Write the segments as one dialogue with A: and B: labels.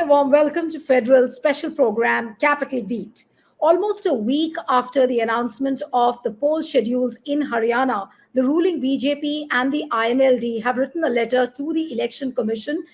A: warm welcome to Federal's special program, Capital Beat. Almost a week after the announcement of the poll schedules in Haryana, the ruling BJP and the INLD have written a letter to the Election Commission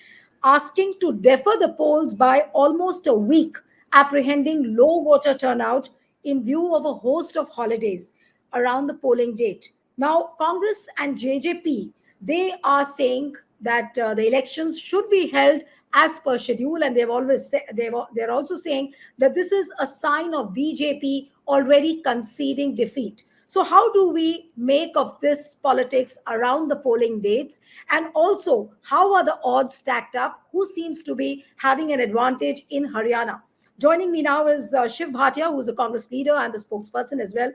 A: asking to defer the polls by almost a week, apprehending low voter turnout in view of a host of holidays around the polling date. Now, Congress and JJP, they are saying that the elections should be held as per schedule, and they're also saying that this is a sign of BJP already conceding defeat. So how do we make of this politics around the polling dates, and also how are the odds stacked up? Who seems to be having an advantage in Haryana? Joining me now is Shiv Bhatia, who is a Congress leader and the spokesperson as well.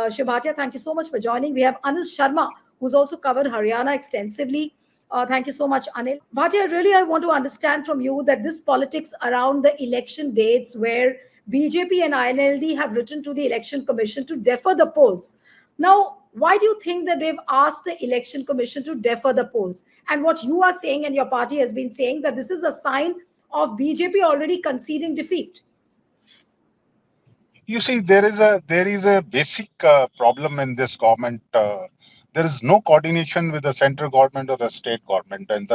A: Shiv Bhatia, thank you so much for joining. We have Anil Sharma, who's also covered Haryana extensively. Thank you so much, Anil. Bhatia, really, I want to understand from you that this politics around the election dates where BJP and INLD have written to the Election Commission to defer the polls. Now, why do you think that they've asked the Election Commission to defer the polls? And what you are saying and your party has been saying that this is a sign of BJP already conceding defeat.
B: You see, there is a basic problem in this government. There is no coordination with the central government or the state government. And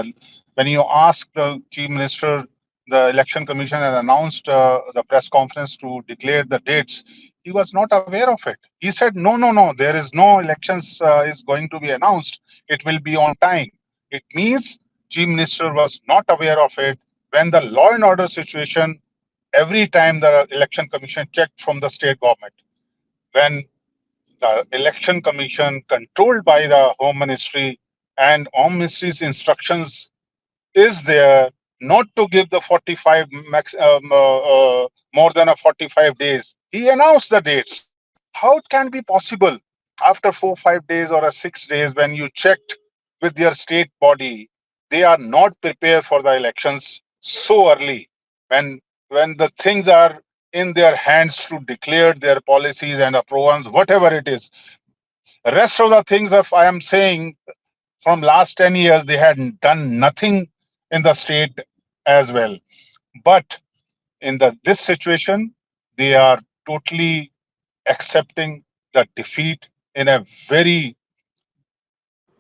B: when you ask the chief minister, the election commission had announced the press conference to declare the dates. He was not aware of it. He said, no, there is no elections is going to be announced. It will be on time. It means chief minister was not aware of it when the law and order situation, every time the election commission checked from the state government, when the election commission controlled by the home ministry and home ministry's instructions is there not to give the 45 more than a 45 days. He announced the dates. How it can be possible after 4-5 days or 6 days when you checked with their state body, they are not prepared for the elections so early when the things are in their hands to declare their policies and programs, whatever it is. Rest of the things, if I am saying, from last 10 years, they had done nothing in the state as well. But in this situation, they are totally accepting the defeat in a very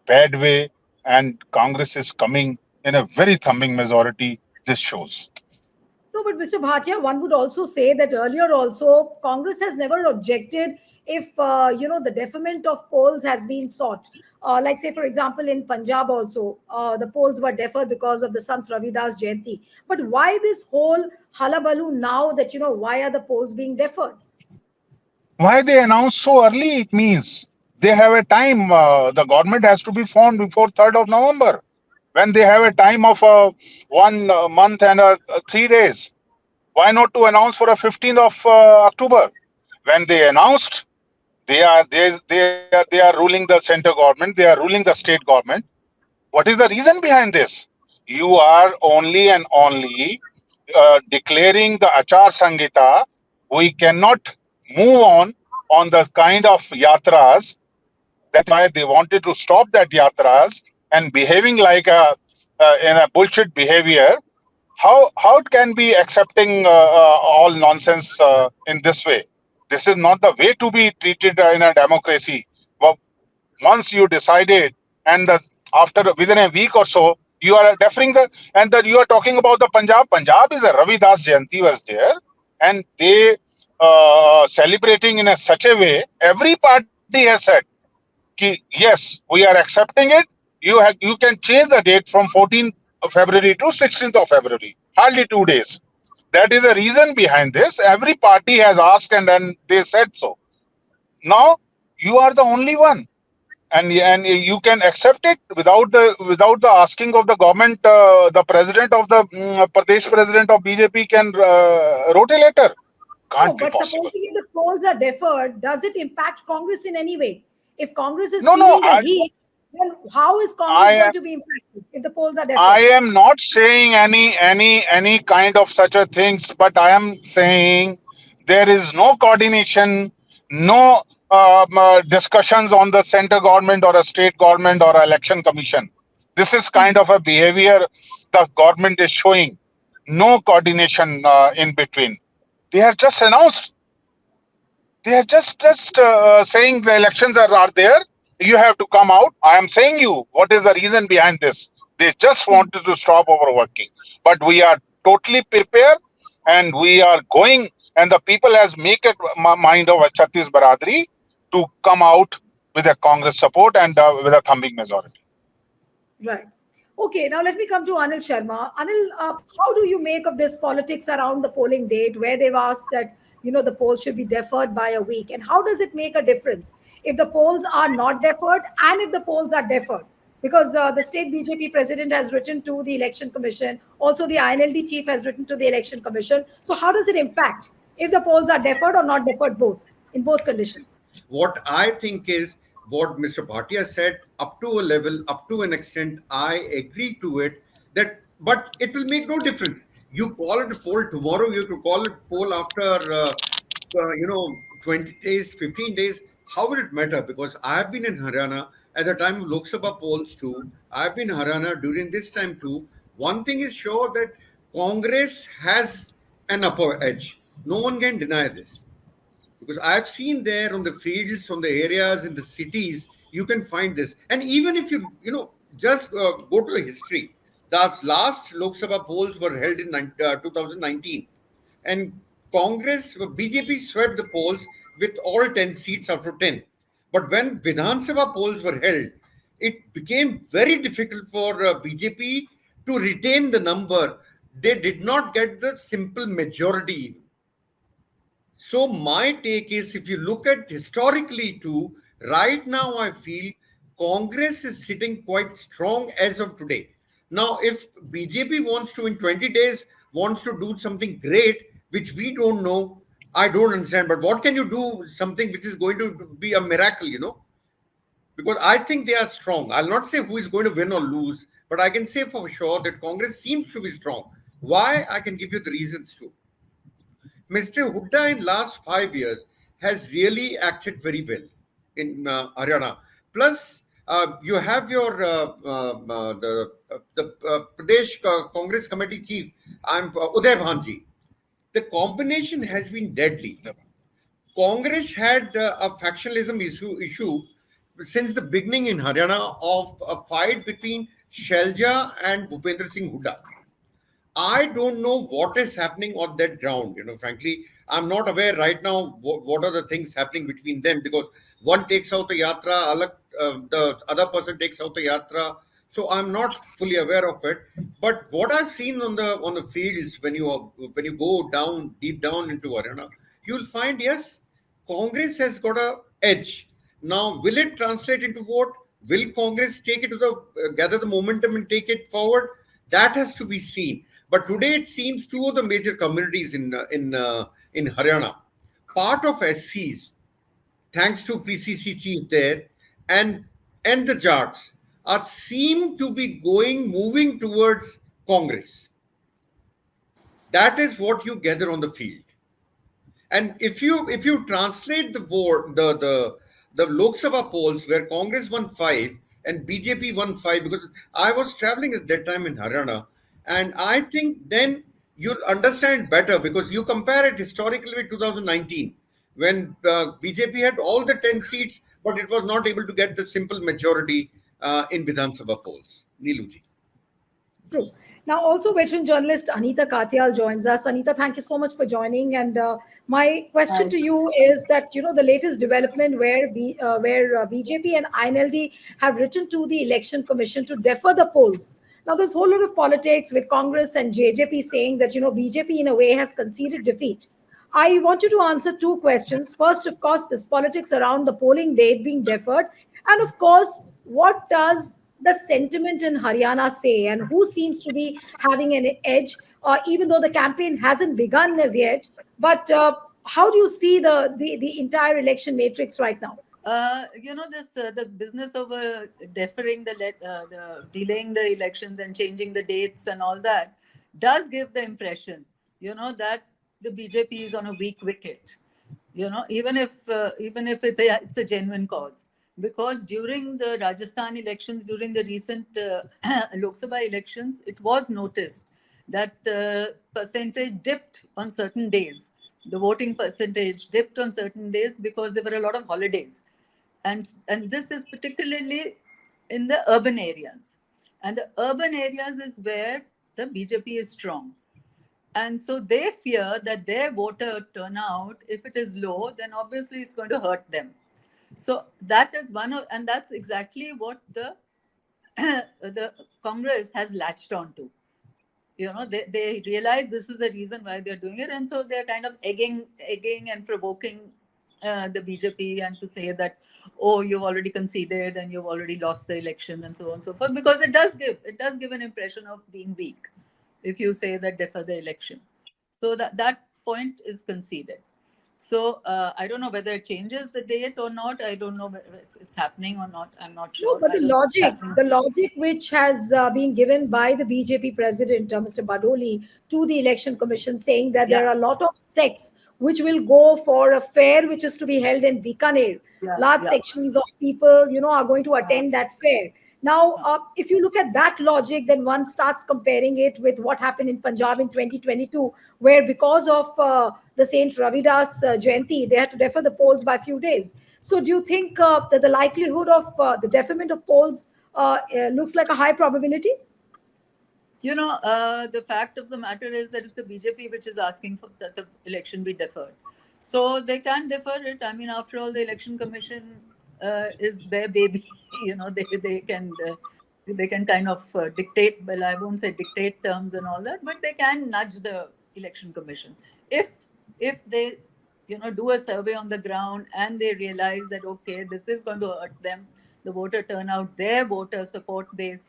B: bad way, and Congress is coming in a very thumping majority. This shows.
A: No, but Mr. Bhatia, one would also say that earlier also Congress has never objected if the deferment of polls has been sought. Like say, for example, in Punjab also, the polls were deferred because of the Sant Ravidas Jayanti. But why this whole hullabaloo now that, why are the polls being deferred?
B: Why they announce so early? It means they have a time. The government has to be formed before 3rd of November. When they have a time of 1 month and 3 days, why not to announce for a 15th of October? When they announced, they are ruling the center government. They are ruling the state government. What is the reason behind this? You are only and only declaring the Achar Sanghita. We cannot move on the kind of yatras. That's why they wanted to stop that yatras and behaving like in a bullshit behavior. How it can be accepting all nonsense in this way? This is not the way to be treated in a democracy. Well, once you decided, and within a week or so, you are deferring you are talking about the Punjab. Punjab is a Ravidas Jayanti was there, and they celebrating in such a way. Every party has said, yes, we are accepting it. You can change the date from 14th of February to 16th of February. Hardly 2 days. That is the reason behind this. Every party has asked and then they said so. Now you are the only one, and you can accept it without the asking of the government. The president of the Pradesh president of BJP can wrote a letter. Can't be possible.
A: Supposing if the polls are deferred, does it impact Congress in any way? If Congress is feeling the heat, then how is Congress going to be impacted if the polls are deferred?
B: I am not saying any kind of such a things, but I am saying there is no coordination, no discussions on the center government or a state government or election commission. This is kind of a behavior the government is showing. no coordination in between. They are just announced. They are just saying the elections are there. You have to come out. I am saying you. What is the reason behind this? They just wanted to stop overworking. But we are totally prepared, and we are going. And the people has make it mind of Chhattis Baradari to come out with a Congress support and with a thumping majority.
A: Right. Okay, now let me come to Anil Sharma. Anil, how do you make of this politics around the polling date where they've asked that, the polls should be deferred by a week? And how does it make a difference if the polls are not deferred and if the polls are deferred? Because the state BJP president has written to the election commission. Also, the INLD chief has written to the election commission. So how does it impact if the polls are deferred or not deferred both, in both conditions?
C: What I think is what Mr. Bhatia said, up to a level, up to an extent, I agree to it. That, but it will make no difference. You call it a poll tomorrow. You could call it poll after 20 days, 15 days. How will it matter? Because I have been in Haryana at the time of Lok Sabha polls too. I've been in Haryana during this time too. One thing is sure, that Congress has an upper edge. No one can deny this, because I've seen there on the fields, on the areas, in the cities, you can find this. And even if just go to the history, the last Lok Sabha polls were held in 2019, and Congress, BJP swept the polls with all 10 seats out of 10. But when Vidhan Sabha polls were held, it became very difficult for BJP to retain the number. They did not get the simple majority. So my take is, if you look at historically too, right now I feel Congress is sitting quite strong as of today. Now, if BJP wants to, in 20 days, wants to do something great, which we don't know, I don't understand. But what can you do something which is going to be a miracle? Because I think they are strong. I'll not say who is going to win or lose, but I can say for sure that Congress seems to be strong. Why? I can give you the reasons too. Mr. Hooda in last 5 years has really acted very well in Haryana. Plus, you have your the Pradesh Congress Committee Chief, Uday Bhanji. The combination has been deadly. Congress had a factionalism issue since the beginning in Haryana of a fight between Shelja and Bhupendra Singh Hooda. I don't know what is happening on that ground. Frankly, I'm not aware right now what are the things happening between them, because one takes out the yatra, the other person takes out the yatra. So I'm not fully aware of it. But what I've seen on the fields, when you go down deep down into Haryana, you'll find, yes, Congress has got a edge. Now, will it translate into vote? Will Congress take it to gather the momentum and take it forward? That has to be seen. But today it seems two of the major communities in Haryana, part of SCs, thanks to PCC chief there, and the Jats seem to be moving towards Congress. That is what you gather on the field. And if you translate the vote, the Lok Sabha polls where Congress won 5 and BJP won 5, because I was traveling at that time in Haryana, and I think then you'll understand better, because you compare it historically with 2019, when BJP had all the 10 seats, but it was not able to get the simple majority in Vidhan Sabha polls. Neeluji.
A: True. Now, also veteran journalist Anita Katyal joins us. Anita, thank you so much for joining. And my question to you is that the latest development where BJP and INLD have written to the election commission to defer the polls. Now, there's a whole lot of politics with Congress and JJP saying that BJP in a way has conceded defeat. I want you to answer two questions. First, of course, this politics around the polling date being deferred, and of course, what does the sentiment in Haryana say, and who seems to be having an edge, even though the campaign hasn't begun as yet. But how do you see the entire election matrix right now?
D: This the business of deferring the delaying the elections and changing the dates and all that does give the impression, that the BJP is on a weak wicket. Even if it's a genuine cause. Because during the Rajasthan elections, during the recent Lok Sabha elections, it was noticed that the percentage dipped on certain days. The voting percentage dipped on certain days because there were a lot of holidays. And this is particularly in the urban areas. And the urban areas is where the BJP is strong. And so they fear that their voter turnout, if it is low, then obviously it's going to hurt them. So that is one of, and that's exactly what the the Congress has latched on to. They realize this is the reason why they're doing it, and so they're kind of egging and provoking the BJP, and to say that, oh, you've already conceded and you've already lost the election, and so on and so forth, because it does give an impression of being weak if you say that defer the election. So that point is conceded. So I don't know whether it changes the date or not. I don't know whether it's happening or not. I'm not
A: No,
D: sure.
A: but
D: I don't think it's happening.
A: the logic which has been given by the BJP president, Mr. Badoli, to the election commission, saying that there
D: Yeah,
A: are a lot of sects which will go for a fair which is to be held in Bikaner.
D: yeah,
A: Large
D: yeah.
A: sections of people, are going to attend that fair. Now, if you look at that logic, then one starts comparing it with what happened in Punjab in 2022, where because of the Saint Ravidas Jayanti, they had to defer the polls by a few days. So, do you think that the likelihood of the deferment of polls looks like a high probability?
D: The fact of the matter is that it's the BJP which is asking for that the election be deferred. So they can defer it. I mean, after all, the election commission is their baby. They can kind of dictate. Well, I won't say dictate terms and all that, but they can nudge the election commission if they do a survey on the ground and they realize that, okay, this is going to hurt them, the voter turnout, their voter support base,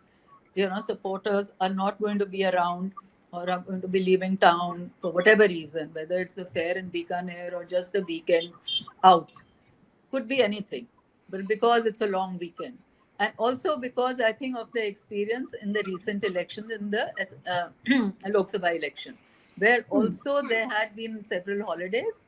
D: supporters are not going to be around or are going to be leaving town for whatever reason, whether it's a fair in Bikaner or just a weekend out. Could be anything, but because it's a long weekend. And also because I think of the experience in the recent elections, in the Lok Sabha election, where also there had been several holidays,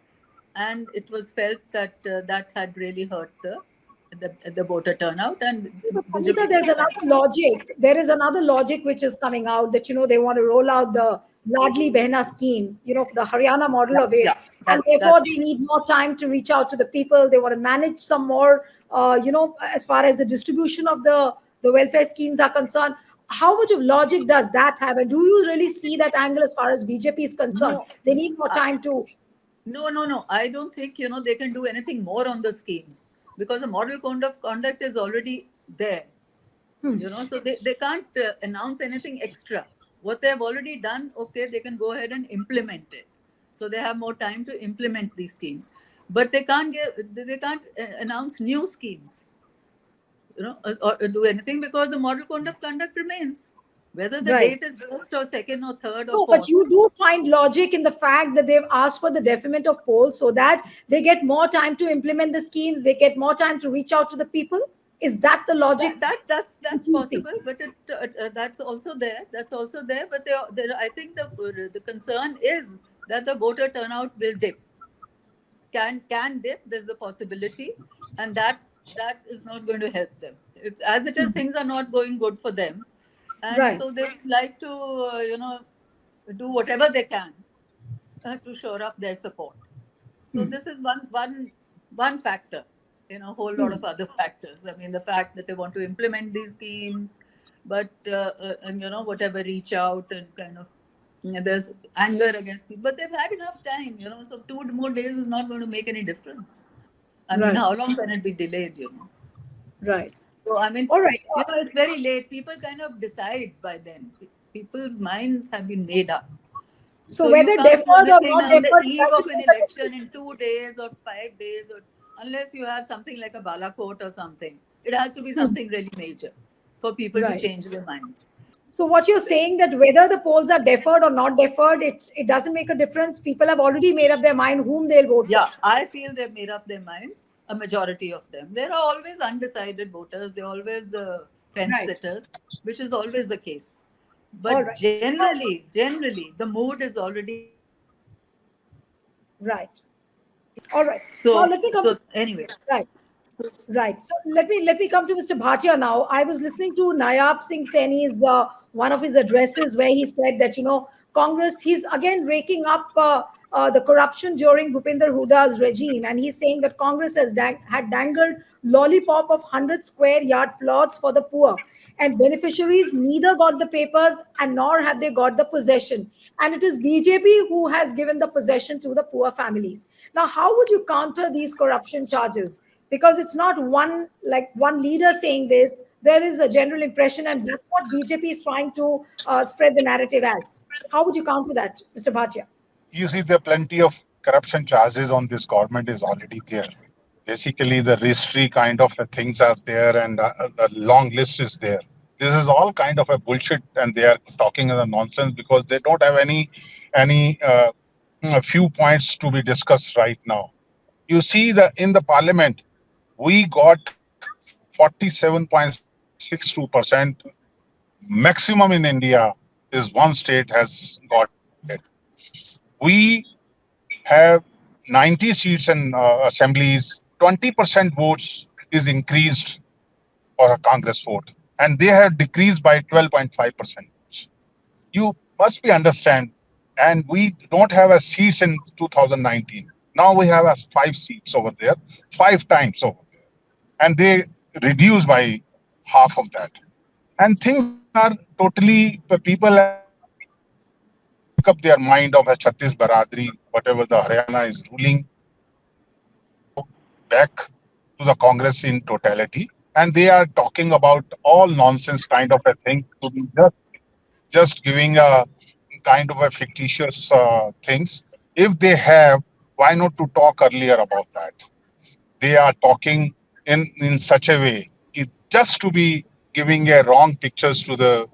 D: and it was felt that that had really hurt the voter turnout. And
A: Amita,
D: BJP.
A: there's another logic. There is another logic which is coming out that they want to roll out the Ladli Behna scheme, the Haryana model
D: Yeah,
A: of it,
D: yeah,
A: and therefore they need more time to reach out to the people. They want to manage some more, as far as the distribution of the welfare schemes are concerned. How much of logic does that have, and do you really see that angle as far as BJP is concerned?
D: no,
A: They need more time to.
D: no. I don't think they can do anything more on the schemes, because the model code of conduct is already there. So they can't announce anything extra. What they have already done, okay, they can go ahead and implement it. So they have more time to implement these schemes, but they can't announce new schemes, or do anything, because the model code of conduct remains. Whether the
A: Right.
D: date is first or second or third or
A: No, but
D: fourth.
A: you do find logic in the fact that they've asked for the deferment of polls so that they get more time to implement the schemes, they get more time to reach out to the people. Is that the logic?
D: That's
A: You see?
D: possible, but that's also there. That's also there. But I think the concern is that the voter turnout will dip. Can dip. There's the possibility, and that is not going to help them. As it is, things are not going good for them, and
A: Right.
D: so they would like to do whatever they can to shore up their support. So this is one factor, a whole lot of other factors. I mean, the fact that they want to implement these schemes, but and whatever, reach out and kind of, there's anger against people, but they've had enough time, so 2 more days is not going to make any difference. I mean,
A: Right.
D: how long can it be delayed?
A: Right.
D: So I mean,
A: All right.
D: it's very late. People kind of decide by then. People's minds have been made up.
A: So
D: So you
A: whether
D: can't do
A: deferred or
D: anything
A: not
D: on the
A: deferred
D: eve of
A: doesn't
D: an
A: make a
D: election
A: difference.
D: in 2 days or 5 days, or unless you have something like a Balakot or something. It has to be something really major for people to
A: Right.
D: change their minds.
A: So what you're saying that whether the polls are deferred or not deferred, it doesn't make a difference. People have already made up their mind whom they'll vote for.
D: Yeah, I feel they've made up their minds, a majority of them. There are always undecided voters, they're always the fence
A: Right.
D: sitters, which is always the case.
A: All
D: But
A: right.
D: generally, the mood is already
A: Right. All right. Now
D: so.
A: let me come
D: So
A: to.
D: anyway,
A: Right. Right. So let me come to Mr. Bhatia now. I was listening to Nayab Singh Saini's one of his addresses where he said that Congress, he's again raking up the corruption during Bhupinder Huda's regime, and he's saying that Congress had dangled lollipop of 100 square yard plots for the poor, and beneficiaries neither got the papers and nor have they got the possession. And it is BJP who has given the possession to the poor families. Now, how would you counter these corruption charges? Because it's not one leader saying this. There is a general impression, and that's what BJP is trying to spread the narrative as. How would you counter that, Mr. Bhatia?
B: You see, there are plenty of corruption charges on this government is already there. Basically, the registry kind of things are there, and the long list is there. This is all kind of a bullshit, and they are talking a nonsense because they don't have any few points to be discussed right now. You see, the in the parliament, we got 47.62%. Maximum in India is one state has got it. We have 90 seats in assemblies, 20% votes is increased for a Congress vote, and they have decreased by 12.5%. You must be understand, and we don't have a seats in 2019. Now we have a 5 seats over there, 5 times over there, and they reduce by half of that. And things are totally, the people have make up their mind of a Chhattis Baradri, whatever the Haryana is ruling, back to the Congress in totality. And they are talking about all nonsense kind of a thing to be just giving a kind of a fictitious things. If they have, why not to talk earlier about that? They are talking in such a way just to be giving a wrong pictures to the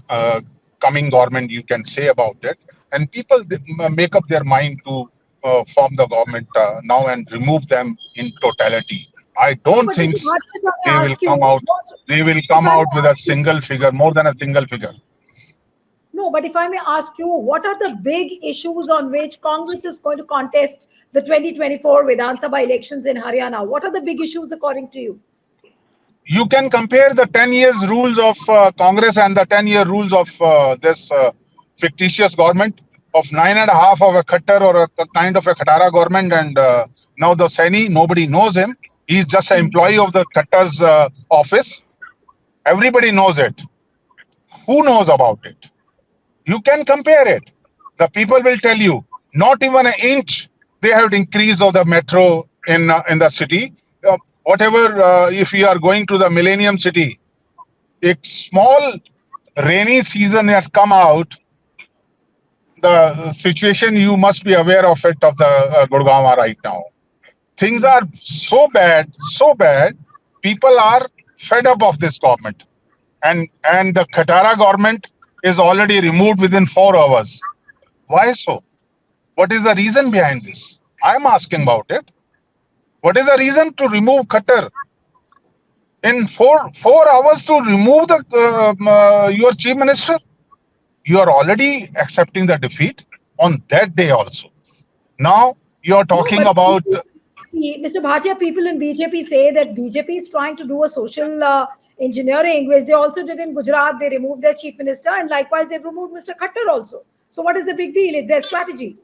B: uh, coming government, you can say about it, and people make up their mind to form the government now and remove them in totality. I
A: No,
B: don't
A: but
B: think
A: Mr. Bhatia, if I
B: they
A: may
B: will
A: ask you,
B: come out. They will
A: if
B: come
A: I
B: out
A: may
B: with a
A: ask you,
B: single figure, more than a single figure.
A: no, but if I may ask you, what are the big issues on which Congress is going to contest the 2024 Vidhan Sabha elections in Haryana? What are the big issues according to you?
B: You can compare the 10 years rules of Congress and the 10-year rules of this fictitious government of 9.5 of a Khattar or a kind of a Khatara government, and now the Saini, nobody knows him. He's just an employee of the Khattar's office. Everybody knows it. Who knows about it? You can compare it. The people will tell you, not even an inch they have increased of the metro in the city. Whatever, if you are going to the Millennium City, a small rainy season has come out. The situation you must be aware of it of the Gurgaon right now. Things are so bad, so bad. People are fed up of this government, and the Khatara government is already removed within 4 hours. Why so? What is the reason behind this? I'm asking about it. What is the reason to remove Khattar? In four hours to remove the your chief minister, you are already accepting the defeat on that day also. Now you are
A: No,
B: talking
A: but
B: about
A: Mr. Bhatia, people in BJP say that BJP is trying to do a social engineering, which they also did in Gujarat. They removed their chief minister, and likewise they've removed Mr. Khattar also. So what is the big deal? It's their strategy.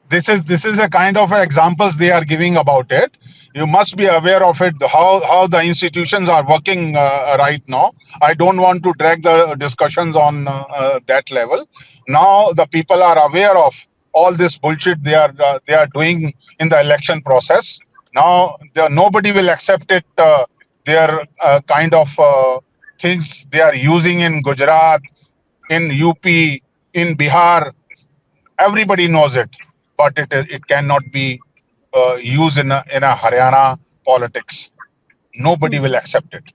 B: this is a kind of examples they are giving about it. You must be aware of it, how the institutions are working right now. I don't want to drag the discussions on that level. Now the people are aware of all this bullshit they are doing in the election process. Now nobody will accept it. Their kind of things they are using in Gujarat, in UP, in Bihar, everybody knows it, but it cannot be used in a Haryana politics. Nobody will accept it.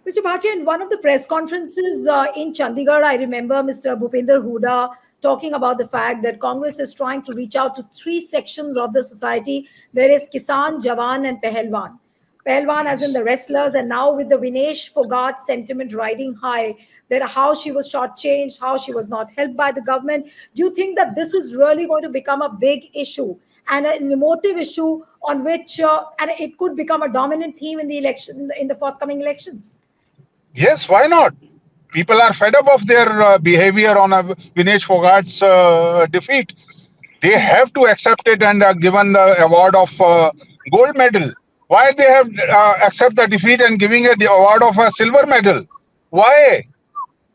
A: Mr. Bhatia, in one of the press conferences in Chandigarh, I remember Mr. Bhupinder Huda talking about the fact that Congress is trying to reach out to three sections of the society. There is Kisan, Jawan, and Pehelwan. Pehelwan, as in the wrestlers, and now with the Vinesh Fogart sentiment riding high, that how she was shortchanged, how she was not helped by the government. Do you think that this is really going to become a big issue and an emotive issue on which, and it could become a dominant theme in the election, in the forthcoming elections?
B: Yes, why not? People are fed up of their behavior on a Vinesh Fogart's defeat. They have to accept it and given the award of gold medal. Why they have accept the defeat and giving a, the award of a silver medal? Why?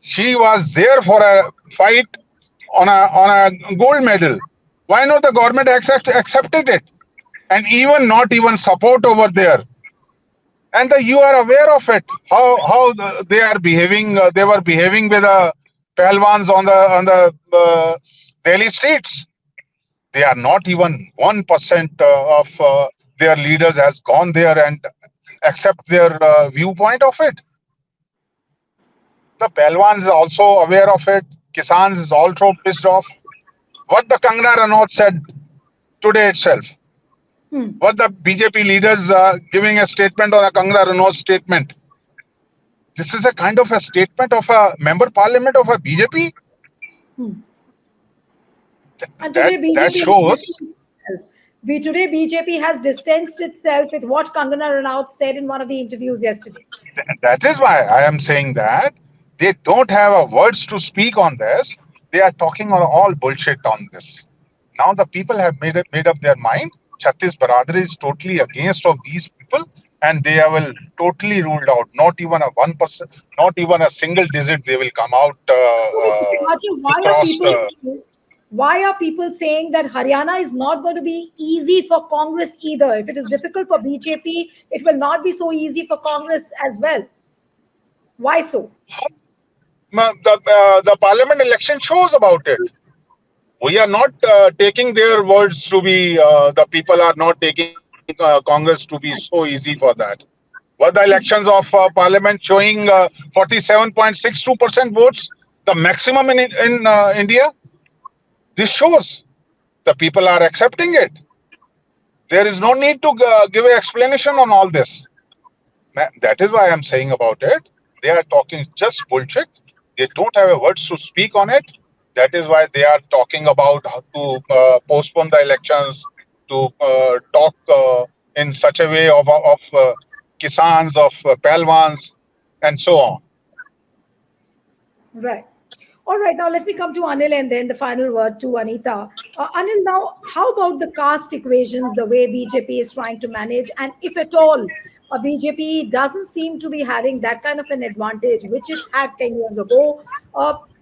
B: She was there for a fight on a gold medal. Why not the government accepted it and even not even support over there? And you are aware of it. They are behaving. They were behaving with Pehlwans on the Delhi streets. They are not even 1% of their leaders has gone there and accept their viewpoint of it. The Pehlwans is also aware of it. Kisans is also pissed off. What the Kangana Ranaut said today itself. What the BJP leaders giving a statement on a Kangana Ranaut statement. This is a kind of a statement of a member parliament of a BJP.
A: And today
B: That
A: BJP
B: shows.
A: Today BJP has distanced itself with what Kangana Ranaut said in one of the interviews yesterday.
B: That is why I am saying that they don't have a words to speak on this. They are talking all bullshit on this. Now the people have made up their mind. Chhattis Baradari is totally against of these people, and they will totally ruled out. Not even a 1%, not even a single digit. They will come out to cross.
A: Why are people saying that Haryana is not going to be easy for Congress either? If it is difficult for BJP, it will not be so easy for Congress as well. Why so?
B: The parliament election shows about it. We are not taking their words to be, the people are not taking Congress to be so easy for that. Were the elections of parliament showing 47.62% votes, the maximum in India? This shows the people are accepting it. There is no need to give an explanation on all this. That is why I'm saying about it. They are talking just bullshit. They don't have a words to speak on it. That is why they are talking about how to postpone the elections, to talk in such a way of Kisans, of Pehlwans, and so on.
A: Right. All right. Now let me come to Anil and then the final word to Anita. Anil, now how about the caste equations, the way BJP is trying to manage, and if at all, BJP doesn't seem to be having that kind of an advantage which it had 10 years ago.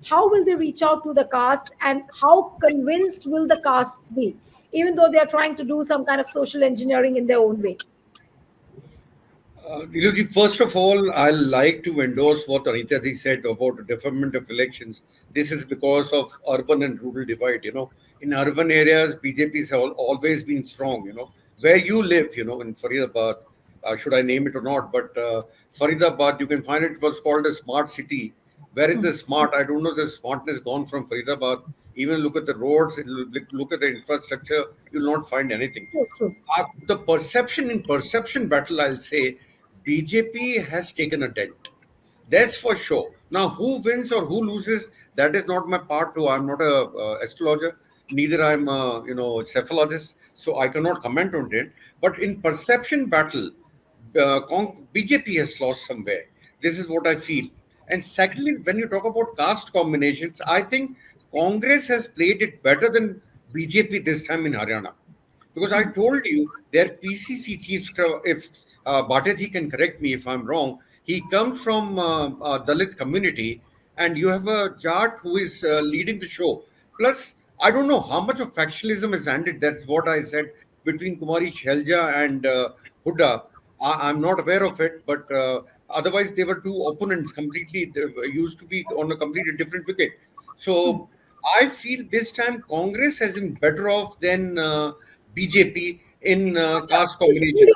A: How will they reach out to the castes, and how convinced will the castes be, even though they are trying to do some kind of social engineering in their own way?
C: First of all, I like to endorse what Anita ji said about the deferment of elections. This is because of urban and rural divide. In urban areas, BJP has always been strong. Where you live, in Faridabad, should I name it or not? But Faridabad, you can find it was called a smart city. Where is the smart? I don't know. The smartness gone from Faridabad. Even look at the roads, look at the infrastructure, you'll not find anything.
A: True.
C: The perception battle, I'll say, BJP has taken a dent. That's for sure. Now, who wins or who loses, that is not my part too. I'm not a astrologer, neither I'm a cephalologist, so I cannot comment on it. But in perception battle, BJP has lost somewhere. This is what I feel. And secondly, when you talk about caste combinations, I think Congress has played it better than BJP this time in Haryana. Because I told you, their PCC chief, if Bhattaji can correct me if I'm wrong, he comes from Dalit community, and you have a Jat who is leading the show. Plus, I don't know how much of factionalism is ended. That's what I said between Kumari Shelja and Huda. I'm not aware of it, but otherwise they were two opponents completely. They used to be on a completely different wicket. So I feel this time Congress has been better off than BJP in caste combination.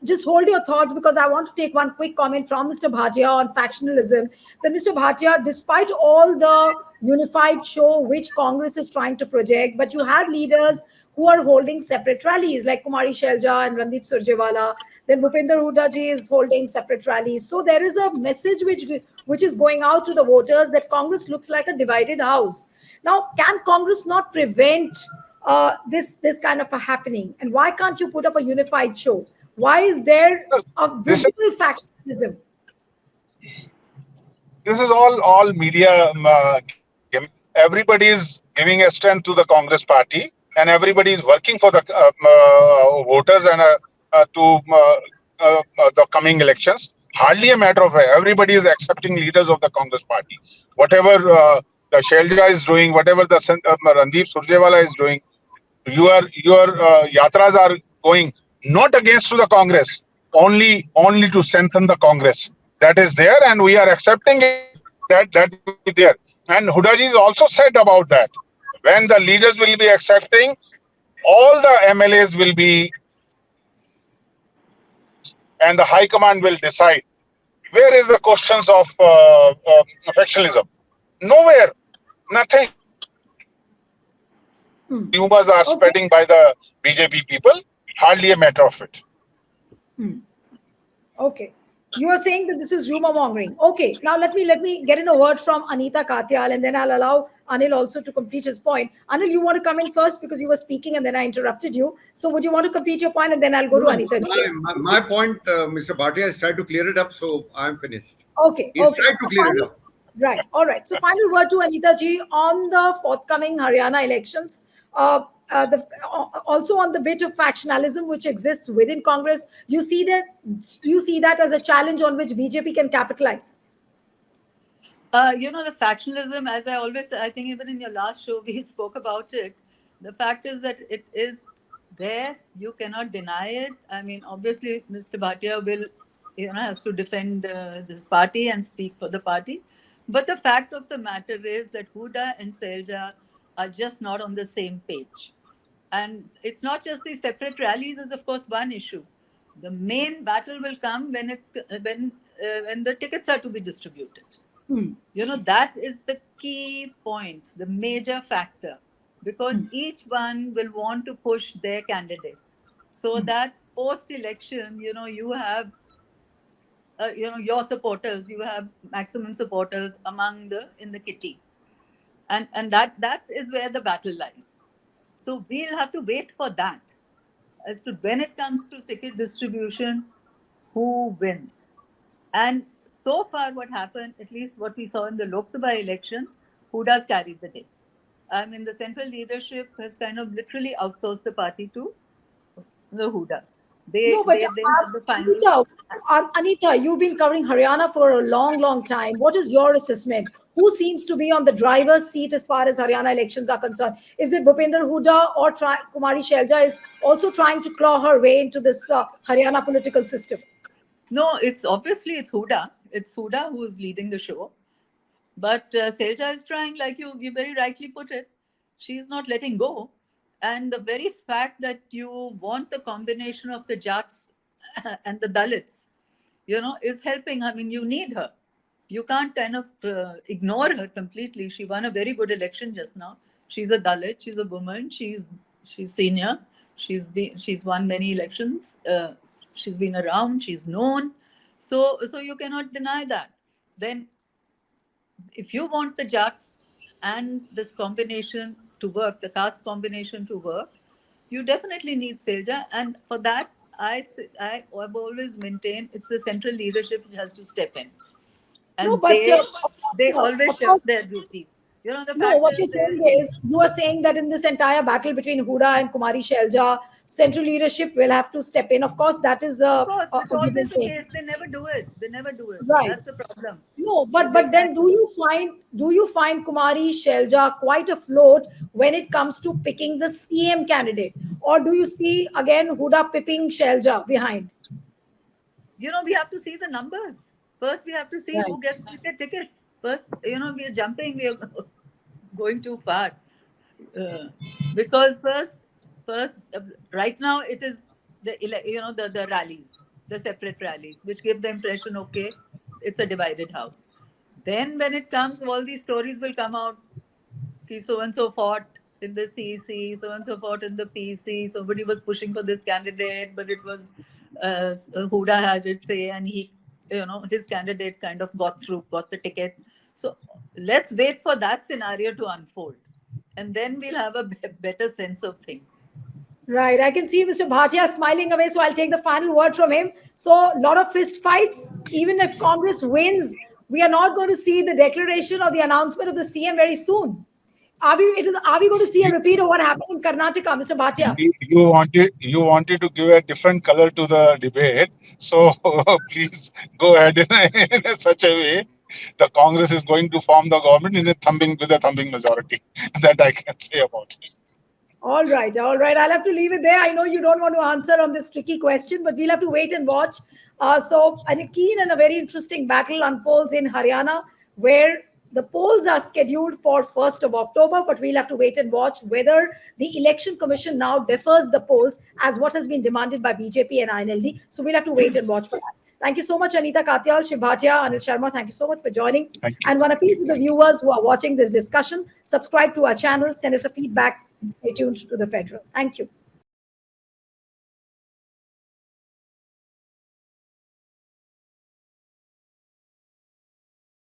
A: Just hold your thoughts, because I want to take one quick comment from Mr. Bhatia on factionalism. That Mr. Bhatia, despite all the unified show which Congress is trying to project, but you have leaders who are holding separate rallies, like Kumari Shelja and Randeep Surjewala. Then Bhupinder Hooda ji is holding separate rallies. So there is a message which is going out to the voters that Congress looks like a divided house. Now, can Congress not prevent this kind of a happening? And why can't you put up a unified show? Why is there a visible factionalism?
B: This is all media gimmick. Everybody is giving a strength to the Congress party, and everybody is working for the voters and the coming elections. Hardly a matter of everybody is accepting leaders of the Congress party. Whatever the Shelja is doing, whatever the Randeep Surjewala is doing, your yatras are going not against to the Congress, only to strengthen the Congress. That is there, and we are accepting it. That will be there. And Hudaji has also said about that. When the leaders will be accepting, all the MLAs will be and the High Command will decide. Where is the questions of factionalism? Nowhere, nothing. Rumors are
A: Okay.
B: spreading by the BJP people. Hardly a matter of it.
A: Okay. You are saying that this is rumor mongering. Okay. Now let me get in a word from Anita Katyal, and then I'll allow Anil also to complete his point. Anil, you want to come in first because you were speaking and then I interrupted you. So would you want to complete your point and then I'll go to
C: No,
A: Anita?
C: my point, Mr. Bhatia has tried to clear it up, so I'm finished.
A: Okay.
C: He's
A: Okay.
C: tried to
A: So
C: clear it
A: final,
C: up.
A: right. All right. So final word to Anita ji on the forthcoming Haryana elections. Also on the bit of factionalism which exists within Congress, you see that as a challenge on which BJP can capitalize.
D: The factionalism, as I always say, I think even in your last show we spoke about it. The fact is that it is there. You cannot deny it. I mean, obviously, Mr. Bhatia will, has to defend this party and speak for the party. But the fact of the matter is that Huda and Selja are just not on the same page. And it's not just the separate rallies is of course one issue. The main battle will come when the tickets are to be distributed. That is the key point, the major factor, because each one will want to push their candidates, so that post election, you have your supporters, you have maximum supporters among the in the kitty, and that is where the battle lies. So we'll have to wait for that as to when it comes to ticket distribution, who wins. And so far, what happened, at least what we saw in the Lok Sabha elections, Huda's carried the day. I mean, the central leadership has kind of literally outsourced the party to the Hudas.
A: No, but
D: They have the final.
A: Anita, Anita, you've been covering Haryana for a long, long time. What is your assessment? Who seems to be on the driver's seat as far as Haryana elections are concerned? Is it Bhupinder Huda or Kumari Shelja is also trying to claw her way into this Haryana political system?
D: No, it's obviously it's Huda. It's Huda who's leading the show. But Selja is trying, like you very rightly put it, she's not letting go. And the very fact that you want the combination of the Jats and the Dalits, is helping. I mean, you need her. You can't kind of ignore her completely. She won a very good election just now. She's a Dalit. She's a woman. She's senior. She's won many elections. She's been around. She's known. So you cannot deny that. Then if you want the Jats and this combination to work, the caste combination to work, you definitely need Selja. And for that, I've always maintained it's the central leadership which has to step in.
A: No,
D: And
A: but
D: they always
A: of course,
D: shirk their duties. The
A: no,
D: fact
A: what you're
D: is
A: saying is you are saying that in this entire battle between Huda and Kumari Shelja, central leadership will have to step in. Of course, that is
D: of course, it's
A: a
D: always
A: given
D: the
A: thing.
D: case. They never do it. They never do it.
A: Right.
D: That's the problem.
A: No,
D: They,
A: but
D: they
A: then
D: kind
A: do you find Kumari Shelja quite afloat when it comes to picking the CM candidate, or do you see again Huda pipping Shelja behind?
D: we have to see the numbers. First, we have to see
A: Right.
D: who gets the tickets. First, we are jumping, we are going too far. Uh, because first, right now it is the rallies, the separate rallies, which give the impression, okay, it's a divided house. Then when it comes, all these stories will come out. So and so fought in the CC, so and so fought in the PC. Somebody was pushing for this candidate, but it was Huda has it say, and his candidate kind of got the ticket. So let's wait for that scenario to unfold, and then we'll have a better sense of things.
A: Right. I can see Mr. Bhatia smiling away, so I'll take the final word from him. So, a lot of fist fights. Even if Congress wins, we are not going to see the declaration or the announcement of the CM very soon. Are we going to see a repeat of what happened in Karnataka, Mr. Bhatia?
B: You wanted to give a different color to the debate, so please go ahead in such a way. The Congress is going to form the government with a thumping majority. That I can say about it.
A: All right, all right. I'll have to leave it there. I know you don't want to answer on this tricky question, but we'll have to wait and watch. A keen and a very interesting battle unfolds in Haryana, where the polls are scheduled for 1st of October, but we'll have to wait and watch whether the Election Commission now defers the polls as what has been demanded by BJP and INLD. So we'll have to wait and watch for that. Thank you so much, Anita Katyal, Shiv Bhatia, Anil Sharma. Thank you so much for joining.
B: Thank you.
A: And one appeal to the viewers who are watching this discussion, subscribe to our channel, send us a feedback, stay tuned to The Federal. Thank you.